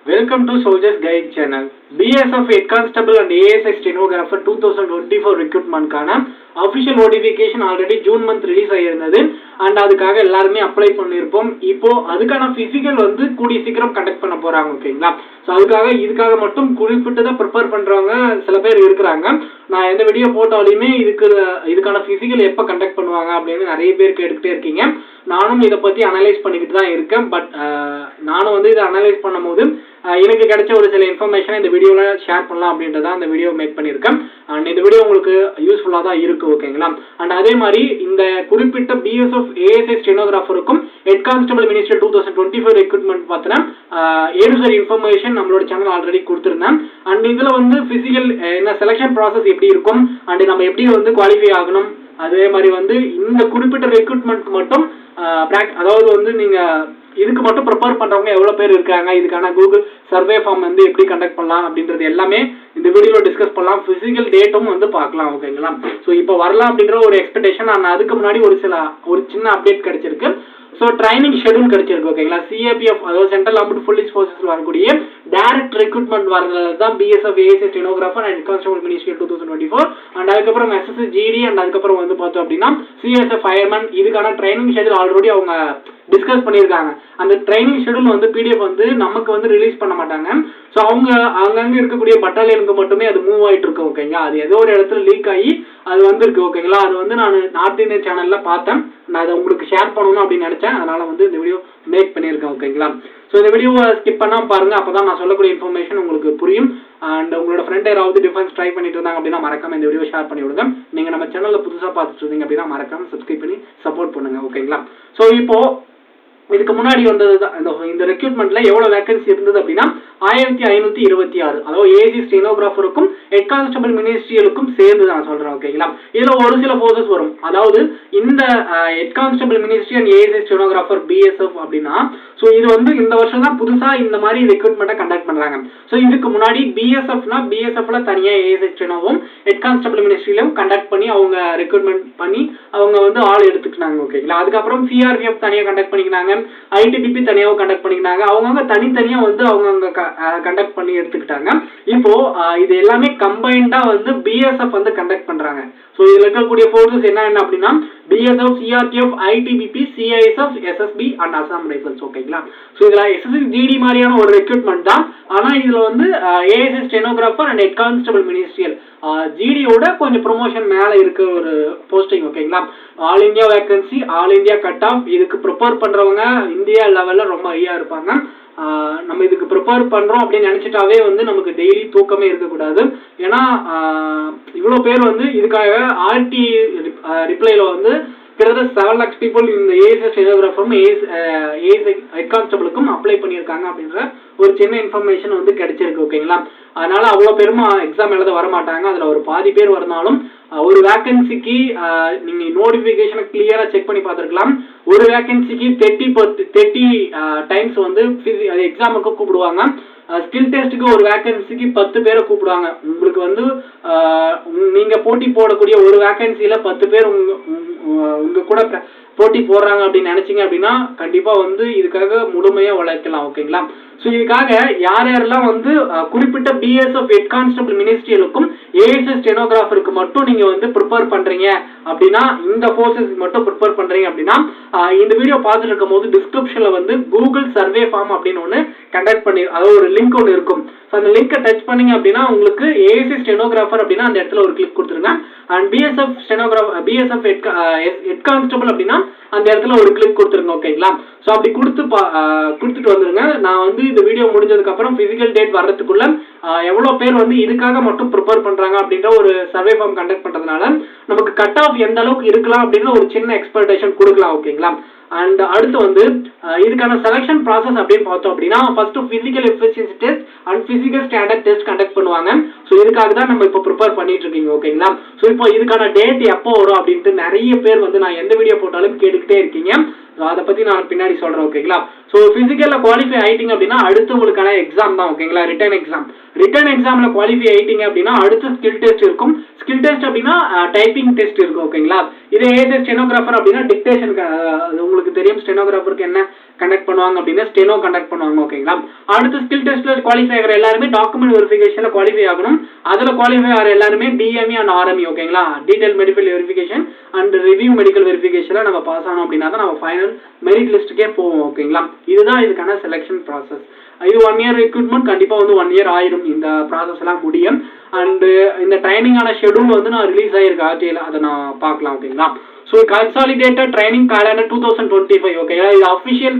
Welcome to Soldiers Guide channel. BSF Head Constable and ASI Stenographer 2024 recruitment கான official notification already June month release ஆயிருந்தது and அதுக்காக எல்லாருமே apply பண்ணியிருப்போம். இப்போ அதுக்கான physical வந்து கூடிய சீக்கிரம் கண்டக்ட் பண்ண போறாங்க. ஓகேங்களா? ஸோ இதுக்காக மட்டும் குறிப்பிட்டு தான் ப்ரிப்பேர் பண்றவங்க சில பேர் இருக்கிறாங்க. நான் எந்த வீடியோ போட்டாலுமே இதுக்கான பிசிக்கல் எப்போ கண்டக்ட் பண்ணுவாங்க அப்படின்னு நிறைய பேர் கேட்டுக்கிட்டே இருக்கீங்க. நானும் இதை பற்றி அனலைஸ் பண்ணிக்கிட்டு தான் இருக்கேன். பட் நானும் வந்து இதை அனலைஸ் பண்ணும் போது எனக்கு கிடைச்ச ஒரு சில இன்ஃபர்மேஷனை இந்த வீடியோவில் ஷேர் பண்ணலாம் அப்படின்றத இந்த வீடியோ மேக் பண்ணியிருக்கேன். அண்ட் இந்த வீடியோ உங்களுக்கு யூஸ்ஃபுல்லாக தான் இருக்குது. ஓகேங்களா? அண்ட் அதே மாதிரி இந்த குறிப்பிட்ட பிஎஸ்எஃப் ஏஎஸ்ஐ ஸ்டெனோகிராஃபருக்கும் ஹெட் கான்ஸ்டபிள் மினிஸ்டர் 2024 ரெக்ரூட்மெண்ட் பார்த்தீங்கன்னா ஏடு இன்ஃபர்மேஷன் நம்மளோட சேனல் ஆல்ரெடி கொடுத்துருந்தேன். அண்ட் இதில் வந்து ஃபிசிக்கல் என்ன செலெக்ஷன் ப்ராசஸ் எப்படி இருக்கும் அண்ட் நம்ம எப்படி வந்து குவாலிஃபை ஆகணும், அதே மாதிரி வந்து இந்த குறிப்பிட்ட ரெக்ரூட்மெண்ட்க்கு மட்டும் அதாவது வந்து நீங்கள் இதுக்கு மட்டும் ப்ரிப்பேர் பண்ணுறவங்க எவ்வளோ பேர் இருக்காங்க, இதுக்கான கூகுள் சர்வே ஃபார்ம் வந்து எப்படி கண்டக்ட் பண்ணலாம் அப்படின்றது எல்லாமே இந்த வீடியோவில் டிஸ்கஸ் பண்ணலாம். ஃபிசிக்கல் டேட்டும் வந்து பார்க்கலாம். ஓகேங்களா? ஸோ இப்போ வரலாம் அப்படின்ற ஒரு எக்ஸ்பெக்டேஷன். நான் அதுக்கு முன்னாடி ஒரு சின்ன அப்டேட் கிடைச்சிருக்கு. ஸோ ட்ரைனிங் ஷெடியூல் கிடைச்சிருக்கு. ஓகேங்களா? சிஏபிஎஃப் அதாவது சென்ட்ரல் ஆர்ம்டு போலீஸ் ஃபோர்ஸஸ் வரக்கூடிய டைரக்ட் ரெக்ரூட்மெண்ட் வரது தான் BSF ASI stenographer and constable ministry 2024 and அதுக்கப்புறம் எஸ்எஸ்சி ஜிடி அண்ட் அதுக்கப்புறம் வந்து பார்த்தோம் அப்படின்னா சிஎஸ்எஃப் ஃபயர்மேன் இதுக்கான ட்ரைனிங் ஷெடியூல் ஆல்ரெடி அவங்க டிஸ்கஸ் பண்ணியிருக்காங்க. அந்த ட்ரைனிங் ஷெடியூல் வந்து பிடிஎஃப் வந்து நமக்கு வந்து ரிலீஸ் பண்ண மாட்டாங்க. ஸோ அங்கங்கே இருக்கக்கூடிய பட்டாலியனுக்கு மட்டுமே அது மூவ் ஆகிட்டு இருக்கு. ஓகேங்களா? அது ஏதோ ஒரு இடத்துல லீக் ஆகி அது வந்துருக்கு. ஓகேங்களா? அது வந்து நான் நார்த் இந்தியன் சேனலில் பார்த்தேன். நான் அதை உங்களுக்கு ஷேர் பண்ணணும் அப்படின்னு நினச்சேன். அதனால வந்து இந்த வீடியோ மேக் பண்ணியிருக்கேன். ஓகேங்களா? ஸோ இந்த வீடியோவை ஸ்கிப் பண்ணாமல் பாருங்கள். அப்போ தான் நான் சொல்லக்கூடிய இன்ஃபர்மேஷன் உங்களுக்கு புரியும். அண்ட் உங்களோட ஃப்ரெண்ட் யாராவது டிஃபென்ஸ் ட்ரை பண்ணிட்டு இருந்தாங்க அப்படின்னா மறக்காம இந்த வீடியோ ஷேர் பண்ணி விடுங்க. நீங்கள் நம்ம சேனலில் புதுசாக பார்த்துட்டு இருந்தீங்க அப்படின்னா மறக்காம சப்ஸ்கிரைப் பண்ணி சப்போர்ட் பண்ணுங்க. ஓகேங்களா? ஸோ இப்போ இதுக்கு முன்னாடி வந்தது தான் இந்த ரெக்ரூட்மெண்ட்ல எவ்வளவு வேகன்சி இருந்தது அப்படின்னா 1526. அதாவது ஏசி ஸ்டெனோகிராஃபருக்கும் ஹெட் கான்ஸ்டபிள் மினிஸ்ட்ரியலுக்கும் சேர்ந்து நான் சொல்றேன். ஓகேங்களா? இதுல ஒரு சில போர்சஸ் வரும். அதாவது இந்த head constable ministry and AC stenographer BSF அப்படின்னா ஸோ இது வந்து இந்த வருஷம் தான் புதுசா இந்த மாதிரி ரெக்ரூட்மெண்ட்டை கண்டக்ட் பண்றாங்க. ஸோ இதுக்கு முன்னாடி பிஎஸ்எஃப்ல தனியா ஏசி ஸ்டெனோவும் ஹெட் கான்ஸ்டபிள் மினிஸ்ட்ரியிலும் கண்டக்ட் பண்ணி அவங்க ரெக்ரூட்மெண்ட் பண்ணி அவங்க வந்து ஆள் எடுத்துக்கிட்டாங்க. ஓகேங்களா? அதுக்கப்புறம் சிஆர்பிஎஃப் தனியாக கண்டக்ட் பண்ணிக்கினாங்க, ஐடிபிபி தனியாக கண்டக்ட் பண்ணிக்கினாங்க. அவங்கவுங்க தனித்தனியா வந்து அவங்க கண்டக்ட் பண்ணி எடுத்துக்கிட்டாங்க. இப்போ இது எல்லாமே கம்பைண்டா வந்து பிஎஸ்எஃப் வந்து கண்டக்ட் பண்றாங்க. ஸோ இதுல இருக்கக்கூடிய ஃபோர்ஸஸ் என்ன அப்படின்னா BSF, CRPF, ITBP, CISF, SSB and Assam rifles. ஓகேங்களா? ஸோ இதுல எஸ்எஸ்சி ஜிடி மாதிரியான ஒரு ரெக்ரூட்மெண்ட் தான். ஆனா இதுல வந்து ASI stenographer and head constable ministerial ஜிடியோட கொஞ்சம் ப்ரொமோஷன் மேல இருக்க ஒரு போஸ்டிங். ஓகேங்களா? All India vacancy, all India cut off. இதுக்கு ப்ரிப்பேர் பண்றவங்க இந்தியா லெவல்ல ரொம்ப ஹையா இருப்பாங்க. நம்ம இதுக்கு ப்ரிப்பேர் பண்றோம் அப்படின்னு நினைச்சிட்டாவே வந்து நமக்கு டெய்லி தூக்கமே இருக்கக்கூடாது. ஏன்னா இவ்வளோ பேர் வந்து இதுக்காக ஆர்டி ரிப்ளைல வந்து கிட்டத்தட்ட 7 lakhs people இந்த ஏஎஸ்ஐ ஸ்டெனோகிராஃபரும் ஏஎஸ்ஐ ஹெட் கான்ஸ்டபிளுக்கும் அப்ளை பண்ணியிருக்காங்க அப்படின்ற ஒரு சின்ன இன்ஃபர்மேஷன் வந்து கிடைச்சிருக்கு. ஓகேங்களா? அதனால அவ்வளோ பேருமா எக்ஸாம் எழுத வர மாட்டாங்க. அதில் ஒரு பாதி பேர் வரனாலும் ஒரு வேகன்சிக்கு நீங்கள் நோட்டிஃபிகேஷனை கிளியராக செக் பண்ணி பார்த்துருக்கலாம். ஒரு வேகன்சிக்கு 30 டைம்ஸ் வந்து எக்ஸாமுக்கு கூப்பிடுவாங்க. ஸ்கில் டெஸ்ட்டுக்கு ஒரு வேகன்சிக்கு 10 பேரை கூப்பிடுவாங்க. உங்களுக்கு வந்து நீங்கள் போட்டி போடக்கூடிய ஒரு வேகன்சியில் 10 பேர் உங்க கூட போட்டி போடுறாங்க அப்படின்னு நினைச்சீங்க அப்படின்னா கண்டிப்பா வந்து இதுக்காக முழுமையா உழைக்கலாம். ஓகேங்களா? ஸோ இதுக்காக யாரெல்லாம் வந்து குறிப்பிட்ட பிஎஸ்எஃப் ஹெட் கான்ஸ்டபிள் மினிஸ்ட்ரியலுக்கும் ஏஎஸ்ஐ ஸ்டெனோகிராஃபருக்கு மட்டும் நீங்க வந்து ப்ரிப்பேர் பண்றீங்க அப்படின்னா, இந்த ஃபோர்ஸஸ்க்கு மட்டும் ப்ரிப்பேர் பண்றீங்க அப்படின்னா இந்த வீடியோ பார்த்துட்டு இருக்கும் போது டிஸ்கிரிப்ஷன்ல வந்து கூகுள் சர்வே ஃபார்ம் அப்படின்னு ஒன்று கண்டக்ட் பண்ணி அதாவது ஒரு லிங்க் ஒன்று இருக்கும். ஸோ அந்த லிங்கை டச் பண்ணீங்க அப்படின்னா உங்களுக்கு ஏஎஸ்ஐ ஸ்டெனோகிராஃபர் அப்படின்னா அந்த இடத்துல ஒரு கிளிக் கொடுத்துருங்க. அண்ட் பிஎஸ்எஃப் ஹெட் கான்ஸ்டபிள் அப்படின்னா அந்த இடத்துல ஒரு கிளிக் கொடுத்துருங்க. ஓகேங்களா? ஸோ அப்படி கொடுத்துட்டு வந்துருங்க. நான் வந்து இந்த வீடியோ முடிஞ்சதுக்கு அப்புறம் பிசிக்கல் டேட் வர்றதுக்குள்ள எவ்வளோ பேர் வந்து இதுக்காக மட்டும் ப்ரிப்பேர் பண்றாங்க அப்படின்ற ஒரு சர்வே ஃபார்ம் கண்டக்ட் பண்றதுனால நமக்கு கட் ஆஃப் எந்த அளவுக்கு இருக்கலாம் அப்படின்னு ஒரு சின்ன எக்ஸ்பெக்டேஷன் கொடுக்கலாம். ஓகேங்களா? அண்ட் அடுத்து வந்து இதுக்கான செலக்ஷன் ப்ராசஸ் அப்படின்னு பார்த்தோம் அப்படின்னா first physical efficiency test and physical standard test conduct பண்ணுவாங்க. ஸோ இதுக்காக தான் நம்ம இப்போ ப்ரிப்பேர் பண்ணிட்டு இருக்கீங்க. ஓகேங்களா? ஸோ இப்போ இதுக்கான டேட் எப்போ வரும் அப்படின்ட்டு நிறைய பேர் வந்து நான் எந்த வீடியோ போட்டாலும் கேட்டுக்கிட்டே இருக்கீங்க. அதை பத்தி நான் பின்னாடி சொல்றேன். ஓகேங்களா? ஸோ பிசிக்கல்ல குவாலிஃபை ஆயிட்டீங்க அப்படின்னா அடுத்து உங்களுக்கான எக்ஸாம் தான். ஓகேங்களா? ரிட்டன் எக்ஸாம்ல குவாலிஃபை ஆயிட்டீங்க அப்படின்னா அடுத்து ஸ்கில் டெஸ்ட் இருக்கும். ஸ்கில் டெஸ்ட் அப்படின்னா டைப்பிங் டெஸ்ட் இருக்கும். ஓகேங்களா? இதே ஏஎஸ்ஐ ஸ்டெனோகிராஃபர் அப்படின்னா டிக்டேஷனுக்கு உங்களுக்கு தெரியும் ஸ்டெனோகிராஃபருக்கு என்ன கண்டக்ட் பண்ணுவாங்க அப்படின்னா ஸ்டெனோ கண்டக்ட் பண்ணுவாங்க. ஓகேங்களா. அடுத்து ஸ்கில் டெஸ்ட்ல குவாலிஃபை ஆகிற எல்லாருமே டாக்குமெண்ட் வெரிஃபிகேஷன்ல குவாலிஃபை ஆகணும். அதுல குவாலிஃபை ஆகிற எல்லாருமே டிஎம்இ அண்ட் ஆர்எம்இ. ஓகேங்களா. Detail medical verification and review medical வெரிஃபிகேஷன்ல நம்ம பாஸ் ஆனோம் அப்படின்னா தான் நம்ம ஃபைனல் மெரிட் லிஸ்ட்டுக்கே போவோம். ஓகேங்களா. இதுதான் இதுக்கான செலெக்ஷன் ப்ராசஸ். இது 1 இயர் ரெக்ரூட்மெண்ட். கண்டிப்பா வந்து 1 இயர் ஆயிரும் இந்த ப்ராசஸ் எல்லாம் முடியும். அண்ட் இந்த ட்ரைனிங்கான ஷெடியூல் வந்து நான் ரிலீஸ் ஆயிருக்கு ஆர்டிஐல, அதை நான் பார்க்கலாம். ஓகேங்களா. So consolidated training calendar 2025. ஓகேங்களா. இது அஃபிஷியல்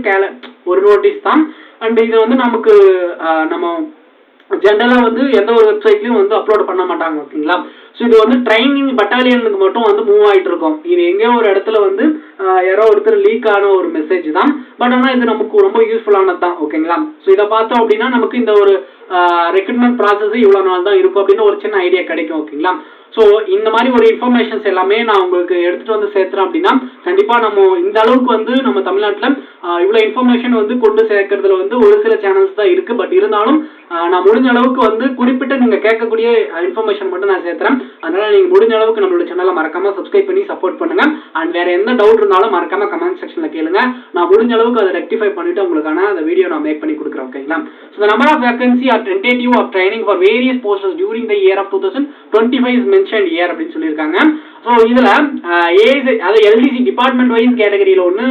ஒரு நோட்டீஸ் தான். அண்ட் இது வந்து நமக்கு நம்ம ஜென்ரலா வந்து எந்த ஒரு வெப்சைட்லயும் வந்து அப்லோட் பண்ண மாட்டாங்க. ஓகேங்களா. ஸோ இது வந்து ட்ரைனிங் பட்டாலியனுக்கு மட்டும் வந்து மூவ் ஆகிட்டு இருக்கும். இது எங்கேயோ ஒரு இடத்துல வந்து யாரோ ஒருத்தர் லீக் ஆன ஒரு மெசேஜ் தான். பட் ஆனால் இது நமக்கு ரொம்ப யூஸ்ஃபுல்லானது தான். ஓகேங்களா. ஸோ இதை பார்த்தோம் அப்படின்னா நமக்கு இந்த ஒரு ரெக்ரூட்மெண்ட் ப்ராசஸ் இவ்வளோ நாள் தான் இருக்கும் அப்படின்னு ஒரு சின்ன ஐடியா கிடைக்கும். ஓகேங்களா. ஸோ இந்த மாதிரி ஒரு இன்ஃபர்மேஷன்ஸ் எல்லாமே நான் உங்களுக்கு எடுத்துட்டு வந்து சேர்த்துறேன் அப்படின்னா கண்டிப்பாக நம்ம இந்த அளவுக்கு வந்து நம்ம தமிழ்நாட்டில் இவ்வளோ இன்ஃபர்மேஷன் வந்து கொண்டு சேர்க்கறதுல வந்து ஒரு சில சேனல்ஸ் தான் இருக்கு. பட் இருந்தாலும் நான் முடிஞ்ச அளவுக்கு வந்து குறிப்பிட்ட நீங்க கேட்கக்கூடிய இன்ஃபர்மேஷன் மட்டும் நான் சேர்த்துறேன். அதனால நீங்க முடிஞ்ச அளவுக்கு நம்மளோட சேனலை மறக்காம சப்ஸ்கிரைப் பண்ணி சப்போர்ட் பண்ணுங்க. அண்ட் வேற எந்த டவுட் இருந்தாலும் மறக்காம கமெண்ட் செக்ஷன்ல கேளுங்க. நான் முடிஞ்ச அளவுக்கு அதை ரெக்டிஃபை பண்ணிட்டு உங்களுக்கான அந்த வீடியோ நான் மேக் பண்ணி கொடுக்குறேன். ஓகேங்களா. So the number of vacancy or tentative of training for various posts during the year of 2025 is mentioned here அப்படின்னு சொல்லியிருக்காங்க. ஸோ இதுல அதாவது எல்டிசி டிபார்ட்மெண்ட் வைஸ் கேட்டகரியில ஒன்று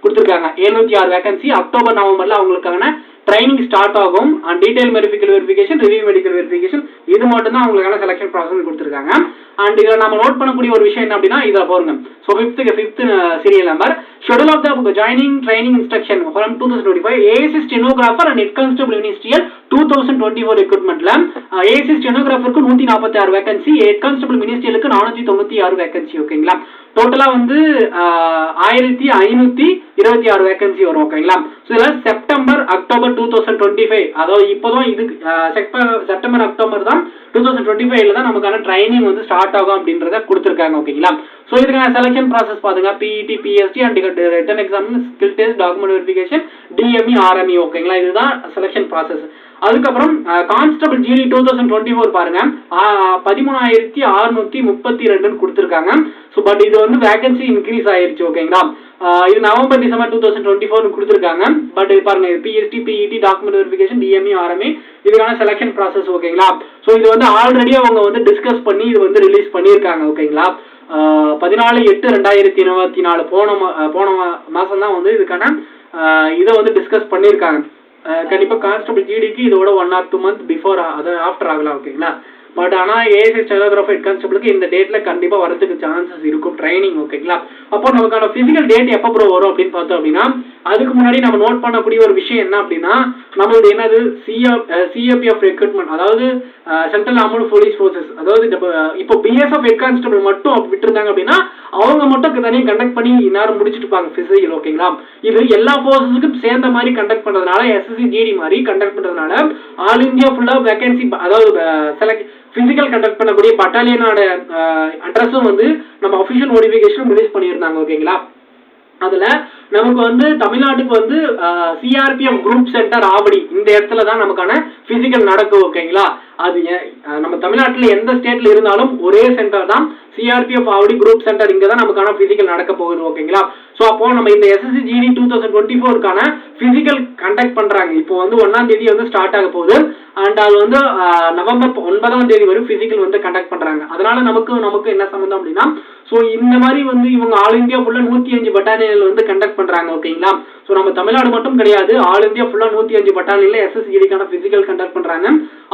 கொடுத்துருக்காங்க. 706 வேகன்சி அக்டோபர் நவம்பர்ல அவங்களுக்கான ட்ரைனிங் ஸ்டார்ட் ஆகும். And detail medical verification, review medical verification, இது மட்டும் தான் அவங்களுக்கான செலக்ஷன் ப்ராசஸ் கொடுத்துருக்காங்க. அண்ட் இதில் நம்ம நோட் பண்ணக்கூடிய ஒரு விஷயம் என்ன அப்படின்னா இதில் பாருங்க. So fifth serial number schedule of the joining training instruction from 2025 ASC stenographer and head constable ministerial 2024 ரெக்ரூட்மெண்ட்ல ஏஎஸ்சி ஸ்டெனோகிராஃபருக்கு 146 வேகன்சி, ஹெட் கான்ஸ்டபிள் மினிஸ்ட்ரியலுக்கு 496 வேகன்சி. ஓகேங்களா. டோட்டலா வந்து 1526 வேகன்சி வரும். ஓகேங்களா. ஸோ இதில் செப்டம்பர் அக்டோபர் 2025 அதாவது இப்போதான் இது செப்டம்பர் அக்டோபர் தான் 2025 தான் நமக்கான ட்ரைனிங் வந்து ஸ்டார்ட் ஆகும் அப்படின்றத கொடுத்துருக்காங்க. ஓகேங்களா. ஸோ இதுக்கான செலக்ஷன் ப்ராசஸ் பாருங்க. PET, PST and written exam, skill test, document verification, DME, RME. ஓகேங்களா. இதுதான் செலக்ஷன் ப்ராசஸ். அதுக்கப்புறம் கான்ஸ்டபிள் ஜிடி 2024 பாருங்க 13632 கொடுத்துருக்காங்க. ஸோ பட் இது வந்து வேகன்சி இன்க்ரீஸ் ஆயிருச்சு. ஓகேங்களா. இது நவம்பர் டிசம்பர் 2024 கொடுத்துருக்காங்க. பட் இது பாருங்க PST, PET, document verification, DME, RME இதுக்கான செலக்ஷன் ப்ராசஸ். ஓகேங்களா. ஸோ இது வந்து ஆல்ரெடி அவங்க வந்து டிஸ்கஸ் பண்ணி இது வந்து ரிலீஸ் பண்ணியிருக்காங்க. ஓகேங்களா. 14/8/2024 போன மாசம் தான் வந்து இதுக்கான இதை வந்து டிஸ்கஸ் பண்ணியிருக்காங்க. கண்டிப்பா கான்ஸ்டபிள் ஜிடிக்கு இதோட 1 or 2 month பிஃபோர் ஆஃப்டர் ஆகலாம். ஓகேங்களா. பட் ஆனால் ஏஎஸ்ஐ ஸ்டெனோகிராஃபர் ஹெட் கான்ஸ்டபிளுக்கு இந்த டேட்ல கண்டிப்பா வரதுக்கு சான்சஸ் இருக்கும் ட்ரைனிங். ஓகேங்களா. அப்போ நமக்கான பிசிக்கல் டேட் எப்போ ப்ரோ வரும் அப்படின்னு பார்த்தோம் அப்படின்னா அதுக்கு முன்னாடி நம்ம நோட் பண்ணக்கூடிய ஒரு விஷயம் என்ன அப்படின்னா நம்மளுடைய என்னது சிஏபிஎஃப் ரெக்ரூட்மெண்ட், அதாவது சென்ட்ரல் ஆர்மட் போலீஸ் ஃபோர்ஸஸ், அதாவது இப்போ பிஎஸ்எஃப் ஹெட் கான்ஸ்டபிள் மட்டும் விட்டுருந்தாங்க அப்படின்னா அவங்க மட்டும் தனியாக கண்டக்ட் பண்ணி நேரம் முடிச்சுட்டு இருப்பாங்க பிசிக்கல். ஓகேங்களா. இது எல்லா ஃபோர்ஸஸுக்கும் சேர்ந்த மாதிரி கண்டக்ட் பண்றதுனால எஸ்எஸ்சி ஜிடி மாதிரி கண்டக்ட் பண்றதுனால ஆல் இந்தியா ஃபுல்லா வேகன்சி, அதாவது செலக்ட் பிசிக்கல் கண்டக்ட் பண்ணக்கூடிய பட்டாலியனோட அட்ரஸும் வந்து நம்ம அஃபிஷியல் நோட்டிஃபிகேஷன் ரிலீஸ் பண்ணியிருந்தாங்க. ஓகேங்களா. அதுல நமக்கு வந்து தமிழ்நாட்டுக்கு வந்து சிஆர்பிஎஃப் குரூப் சென்டர் ஆவடி இந்த இடத்துல தான் நமக்கான பிசிக்கல் நடக்கும். ஓகேங்களா. அது நம்ம தமிழ்நாட்டுல எந்த ஸ்டேட்ல இருந்தாலும் ஒரே சென்டர் தான் சிஆர்பிஎஃப் ஆவடி குரூப் சென்டர். இங்க தான் நமக்கான பிசிக்கல் நடக்க போகுது. ஓகேங்களா. ஸோ அப்போ நம்ம இந்த எஸ்எஸ்சி ஜிடி 2024க்கான பிசிக்கல் கண்டக்ட் பண்றாங்க. இப்போ வந்து 1ஆம் தேதி வந்து ஸ்டார்ட் ஆக போகுது. அண்ட் அது வந்து நவம்பர் 9ஆம் தேதி வரை பிசிக்கல் வந்து கண்டக்ட் பண்றாங்க. அதனால நமக்கு என்ன சம்பந்தம் அப்படின்னா ஸோ இந்த மாதிரி வந்து இவங்க ஆல் இந்தியா ஃபுல்லா 105 பட்டாலியன்ல வந்து கண்டக்ட் பண்றாங்க. ஓகேங்களா. ஸோ நம்ம தமிழ்நாடு மட்டும் கிடையாது, ஆல் இந்தியா ஃபுல்லா 105 பட்டாலியன்ல எஸ்எஸ்சிக்கான பிசிக்கல் கண்டக்ட் பண்றாங்க.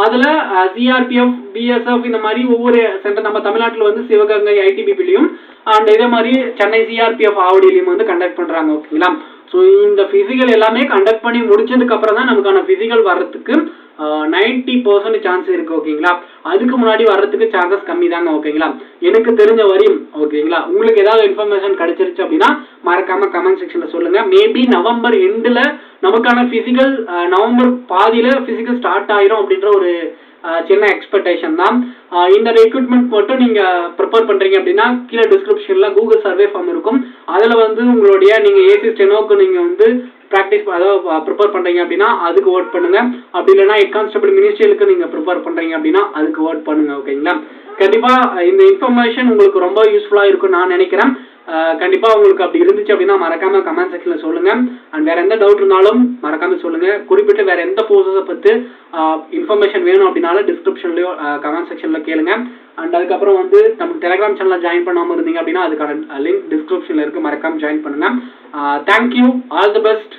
அதுல சிஆர்பிஎஃப், பிஎஸ்எஃப் இந்த மாதிரி ஒவ்வொரு சென்டர் நம்ம தமிழ்நாட்டில் வந்து சிவகங்கை ஐடிபிபிலையும் அண்ட் இதே மாதிரி சென்னை சிஆர்பிஎஃப் ஆவடியிலையும் வந்து கண்டக்ட் பண்றாங்க. ஓகேங்களா. ஸோ இந்த பிசிக்கல் எல்லாமே கண்டக்ட் பண்ணி முடிச்சதுக்கு அப்புறம் தான் நமக்கான பிசிக்கல் வர்றதுக்கு 90% சான்ஸ் இருக்கு. ஓகேங்களா. அதுக்கு முன்னாடி வர்றதுக்கு சான்சஸ் கம்மி தாங்க. ஓகேங்களா. எனக்கு தெரிஞ்ச வரையும். ஓகேங்களா. உங்களுக்கு ஏதாவது இன்ஃபர்மேஷன் கிடைச்சிருச்சு அப்படின்னா மறக்காம கமெண்ட் செக்ஷன்ல சொல்லுங்க. மேபி நவம்பர் எண்டில் நமக்கான பிசிக்கல், நவம்பர் பாதியில பிசிக்கல் ஸ்டார்ட் ஆயிரும் அப்படின்ற ஒரு சின்ன எக்ஸ்பெக்டேஷன் தான். இந்த ரெக்ரூட்மெண்ட் மட்டும் நீங்க ப்ரிப்பேர் பண்றீங்க அப்படின்னா கீழே டிஸ்கிரிப்ஷன்ல கூகுள் சர்வே ஃபார்ம் இருக்கும். அதுல வந்து உங்களுடைய நீங்க ஏசி ஸ்டெனோக்கு நீங்க வந்து ப்ராக்டிஸ் அதாவது ப்ரிப்பேர் பண்றீங்க அப்படின்னா அதுக்கு ஓட் பண்ணுங்க. அப்படி இல்லைன்னா ஹெட் கான்ஸ்டபிள் மினிஸ்ட்ரியலுக்கு நீங்க ப்ரிப்பேர் பண்றீங்க அப்படின்னா அதுக்கு ஓட் பண்ணுங்க. ஓகேங்களா. கண்டிப்பா இந்த இன்ஃபர்மேஷன் உங்களுக்கு ரொம்ப யூஸ்ஃபுல்லா இருக்கும் நான் நினைக்கிறேன். கண்டிப்பாக உங்களுக்கு அப்படி இருந்துச்சு அப்படின்னா மறக்காம கமெண்ட் செக்ஷனில் சொல்லுங்க. அண்ட் வேற எந்த டவுட் இருந்தாலும் மறக்காம சொல்லுங்க. குறிப்பிட்டு வேற எந்த ஃபோர்ஸஸை பற்றி இன்ஃபர்மேஷன் வேணும் அப்படின்னாலும் டிஸ்கிரிப்ஷன்லயோ கமெண்ட் செக்ஷனில் கேளுங்க. அண்ட் அதுக்கப்புறம் வந்து நம்ம டெலிகிராம் சேனலில் ஜாயின் பண்ணாமல் இருந்தீங்க அப்படின்னா அதுக்கான லிங்க் டிஸ்கிரிப்ஷனில் இருக்கு, மறக்காம ஜாயின் பண்ணுங்க. Thank you, all the best.